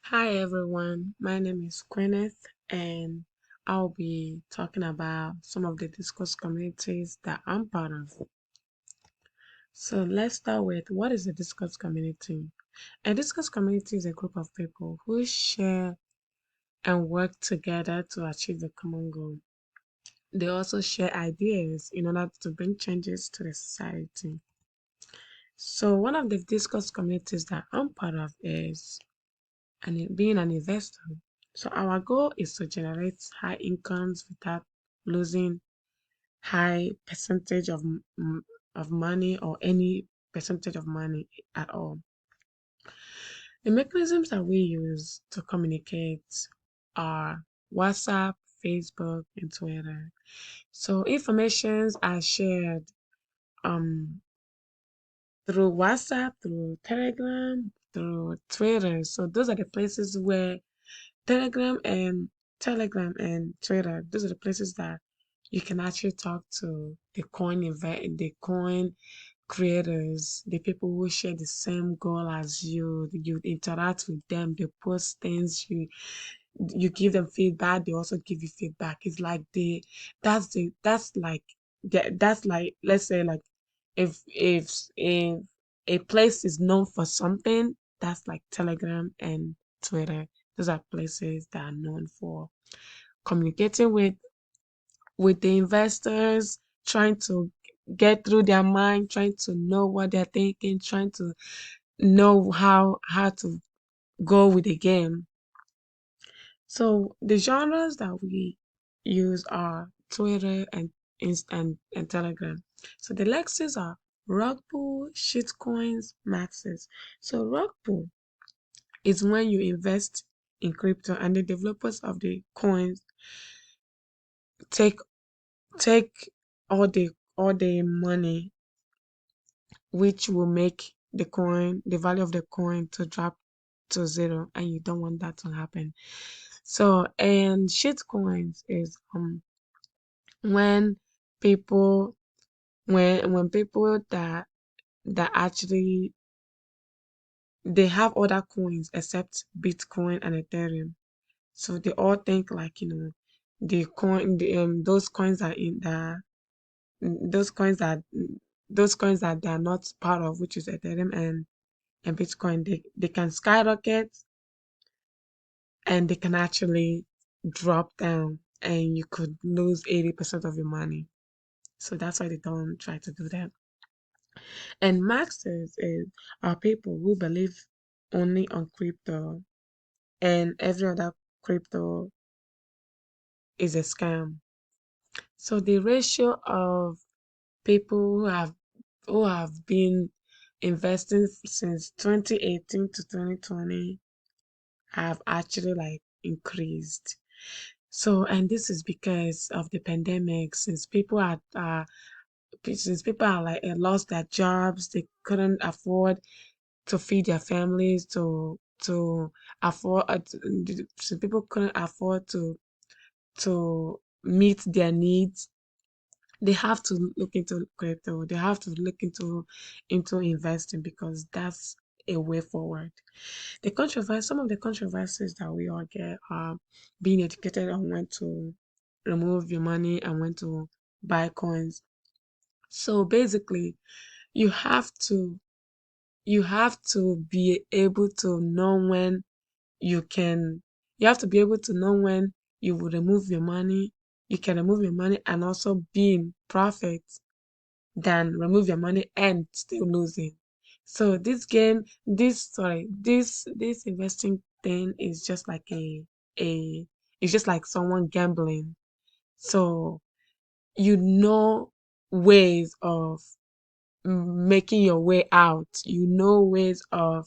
Hi everyone, my name is Gwyneth and I'll be talking about some of the discourse communities that I'm part of. So let's start with what is a discourse community? A discourse community is a group of people who share and work together to achieve the common goal. They also share ideas in order to bring changes to the society. So one of the discourse communities that I'm part of is being an investor. So our goal is to generate high incomes without losing high percentage of money or any percentage of money at all. The mechanisms that we use to communicate are WhatsApp, Facebook, and Twitter. So informations are shared um through WhatsApp, through Telegram, through Twitter. So those are the places where Telegram and Twitter, those are the places that you can actually talk to the coin creators, the people who share the same goal as you. You interact with them, they post things, you give them feedback, they also give you feedback. It's like that's like let's say like if a place is known for something, that's like Telegram and Twitter. Those are places that are known for communicating with the investors, trying to get through their mind, trying to know what they're thinking, trying to know how to go with the game. So the genres that we use are Twitter and Telegram. So the lexes are rug pull, shitcoins, maxes. So rug pull is when you invest in crypto and the developers of the coins take take all the money, which will make the value of the coin to drop to zero, and you don't want that to happen. So and shitcoins is when people when people that actually they have other coins except Bitcoin and Ethereum. So they all think like those coins are in the those coins that those coins that they are not part of, which is Ethereum and Bitcoin, they can skyrocket and they can actually drop down and you could lose 80% of your money. So that's why they don't try to do that. And maxers are people who believe only on crypto and every other crypto is a scam. So the ratio of people who have been investing since 2018 to 2020 have actually like increased. So and this is because of the pandemic since people are like lost their jobs, they couldn't afford to feed their families, to afford so people couldn't afford to meet their needs. They have to look into crypto. They have to look into investing because that's a way forward. Some of the controversies that we all get are being educated on when to remove your money and when to buy coins. So basically, you have to you have to be able to know when you can you have to be able to know when you will remove your money. You can remove your money and also be in profit than remove your money and still losing. So this investing thing is just like a it's just like someone gambling. So you know ways of making your way out. You know ways of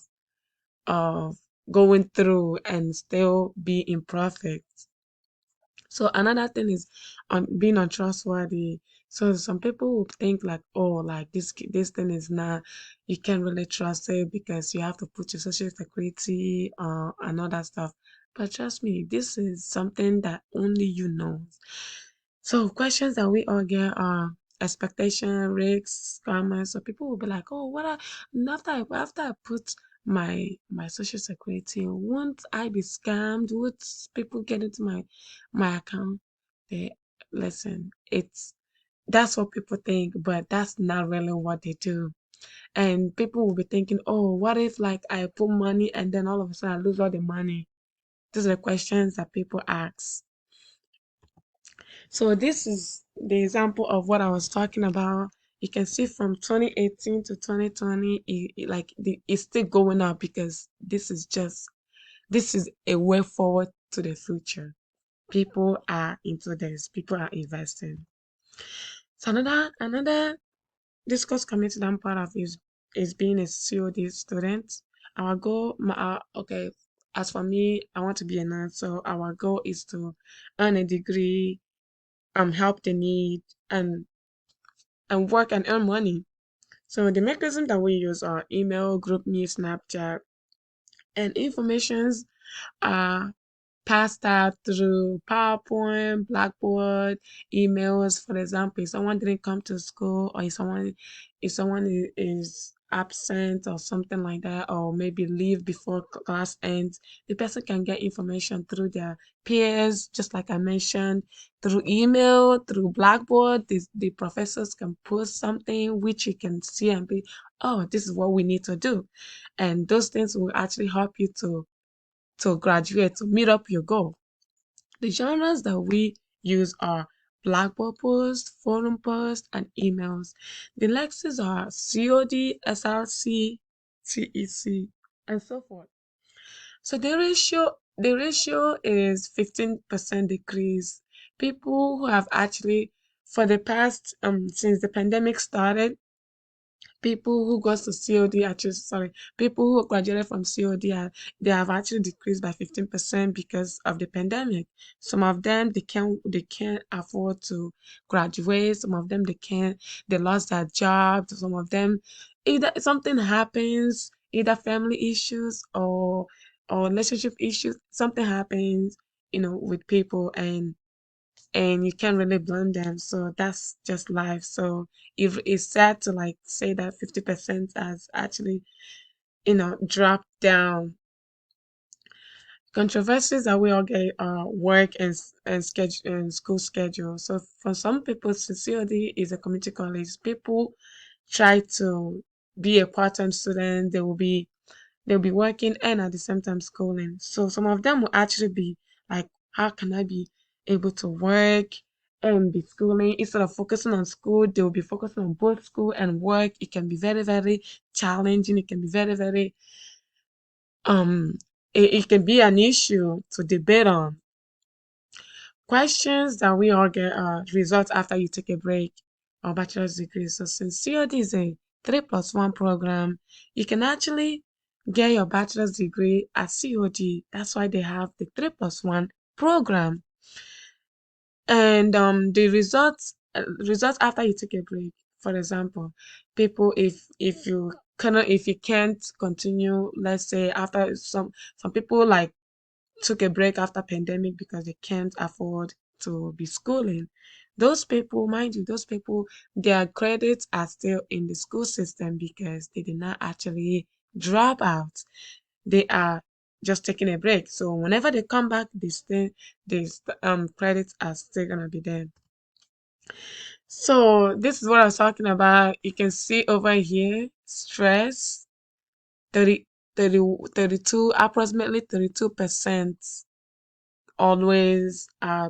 going through and still be in profit. So another thing is on being untrustworthy. So some people would think like, oh, like this thing is not, you can't really trust it because you have to put your social security and all that stuff. But trust me, this is something that only you know. So questions that we all get are expectation, risks, scammers. So people will be like, oh, after I put my social security? Won't I be scammed? Would people get into my account? They listen, it's that's what people think, but that's not really what they do. And people will be thinking, oh, what if like I put money and then all of a sudden I lose all the money? These are the questions that people ask. So this is the example of what I was talking about. You can see from 2018 to 2020, it's still going up because this is a way forward to the future. People are into this. People are investing. So another discourse community that I'm part of is being a COD student. Our goal, okay, as for me, I want to be a nurse. So our goal is to earn a degree, help the need, and work and earn money. So the mechanism that we use are email, group me, Snapchat, and informations are passed out through PowerPoint, Blackboard, emails. For example, if someone didn't come to school, or if someone is absent or something like that, or maybe leave before class ends, the person can get information through their peers, just like I mentioned, through email, through Blackboard. The professors can post something which you can see and be, oh, this is what we need to do. And those things will actually help you to graduate, to meet up your goal. The genres that we use are Blackboard posts, forum posts, and emails. The lexes are COD, SRC, TEC, and so forth. So the ratio is 15% decrease. People who have actually, for the past since the pandemic started, people who goes to COD actually, sorry, people who graduated from COD they have actually decreased by 15% because of the pandemic. Some of them they can't afford to graduate. Some of them they lost their jobs. Some of them either something happens, either family issues or relationship issues. Something happens, with people, and you can't really blame them. So that's just life. So if it's sad to like say that 50% has actually, dropped down. Controversies that we all get are work and schedule and school schedule. So for some people, COD is a community college. People try to be a part-time student. They'll be working and at the same time schooling. So some of them will actually be like, how can I be able to work and be schooling? Instead of focusing on school, they'll be focusing on both school and work. It can be very, very challenging. It can be very, very um it can be an issue to debate on. Questions that we all get are results after you take a break or bachelor's degree. So since COD is a 3+1 program, you can actually get your bachelor's degree at COD. That's why they have the 3+1 program. And the results after you take a break. For example, people, if you can't continue, let's say after some people like took a break after pandemic because they can't afford to be schooling. Those people, mind you, those people, their credits are still in the school system because they did not actually drop out. They are just taking a break. So whenever they come back, these credits are still gonna be there. So this is what I was talking about. You can see over here, stress, 30, 30, 32, approximately 32% always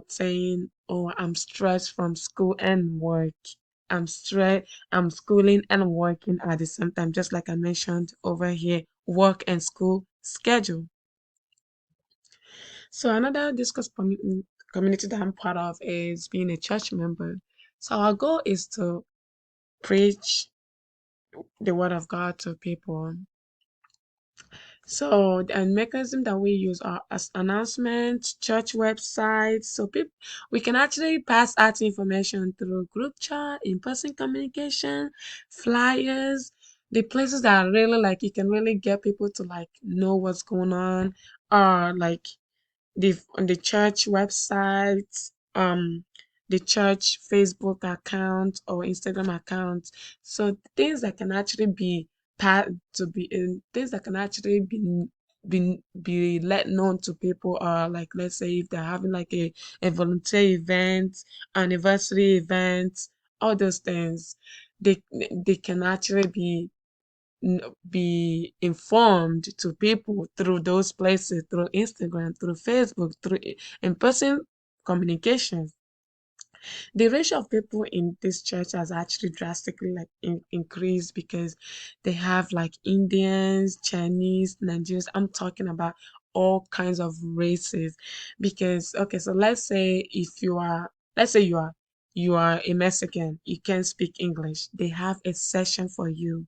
saying, oh, I'm stressed from school and work. I'm schooling and working at the same time, just like I mentioned over here, work and school schedule. So another discourse community that I'm part of is being a church member. So our goal is to preach the word of God to people. So the mechanism that we use are as announcements, church websites. So people we can actually pass out information through group chat, in-person communication, flyers, the places that are really like you can really get people to like know what's going on, like the church website, the church Facebook account or Instagram account. So things that can actually be part to be in things that can actually be let known to people, are like, let's say if they're having like a volunteer event, anniversary event, all those things, they can actually be informed to people through those places, through Instagram, through Facebook, through in-person communications. The ratio of people in this church has actually drastically like increased, because they have like Indians, Chinese, Nigerians. I'm talking about all kinds of races. Because okay, so let's say you are a Mexican, you can't speak English. They have a session for you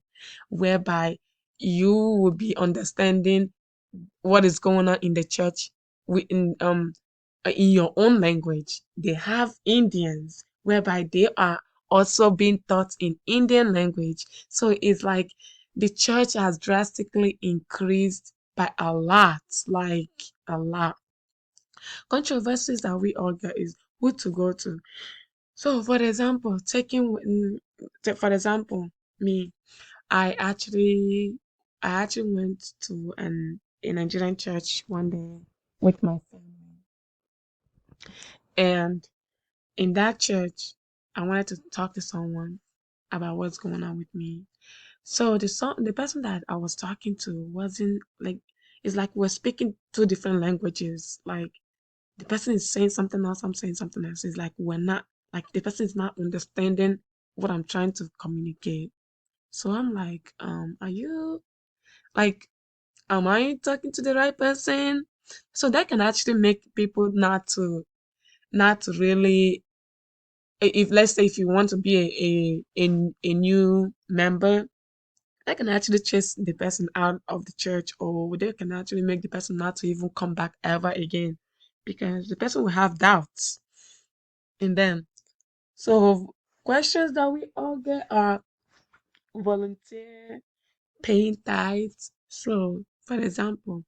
whereby you will be understanding what is going on in the church in your own language. They have Indians whereby they are also being taught in Indian language. So it's like the church has drastically increased by a lot, like a lot. Controversies that we all get is who to go to. So for example, me, I actually I actually went to a Nigerian church one day with my family. And in that church, I wanted to talk to someone about what's going on with me. So the person that I was talking to wasn't like, it's like we're speaking two different languages. Like the person is saying something else, I'm saying something else. It's like we're not, like the person is not understanding what I'm trying to communicate. So I'm like, are you like, am I talking to the right person? So that can actually make people not to really, if let's say if you want to be a new member, that can actually chase the person out of the church, or they can actually make the person not to even come back ever again, because the person will have doubts in them. So questions that we all get are volunteer, paying tithes. So for example,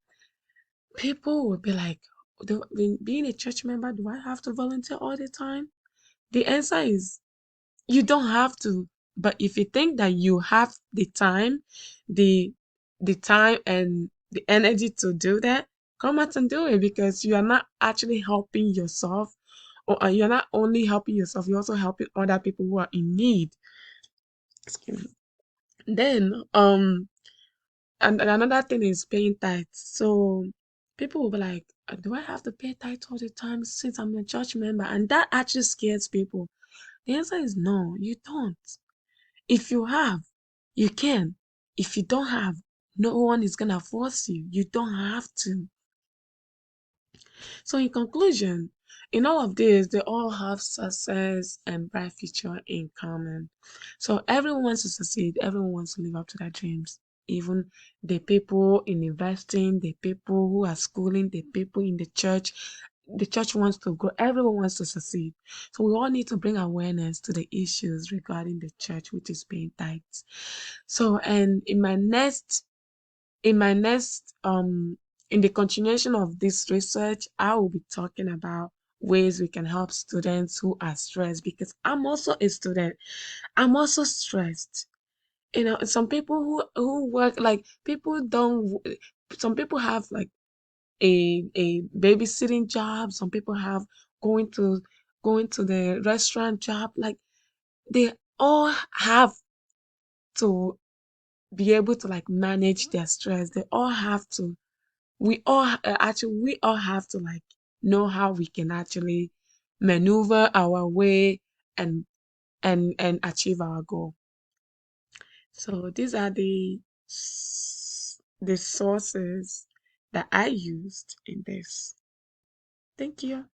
people will be like, being a church member, do I have to volunteer all the time? The answer is you don't have to. But if you think that you have the the time and the energy to do that, come out and do it, because you are not actually helping yourself, or you're not only helping yourself, you're also helping other people who are in need. Excuse me. Then and another thing is paying tithes. So people will be like, do I have to pay tithes all the time since I'm a church member? And that actually scares people. The answer is no, you don't. If you have, you can. If you don't have, no one is gonna force you. You don't have to. So in conclusion, in all of this, they all have success and bright future in common. So everyone wants to succeed, everyone wants to live up to their dreams. Even the people in investing, the people who are schooling, the people in the church. The church wants to grow, everyone wants to succeed. So we all need to bring awareness to the issues regarding the church, which is paying tithes. So, and in the continuation of this research, I will be talking about ways we can help students who are stressed, because I'm also a student. I'm also stressed. Some people who work, like people don't some people have like a babysitting job, some people have going to going to the restaurant job. Like they all have to be able to like manage their stress. They all have to we all have to like know how we can actually maneuver our way and and achieve our goal. So these are the sources that I used in this. Thank you.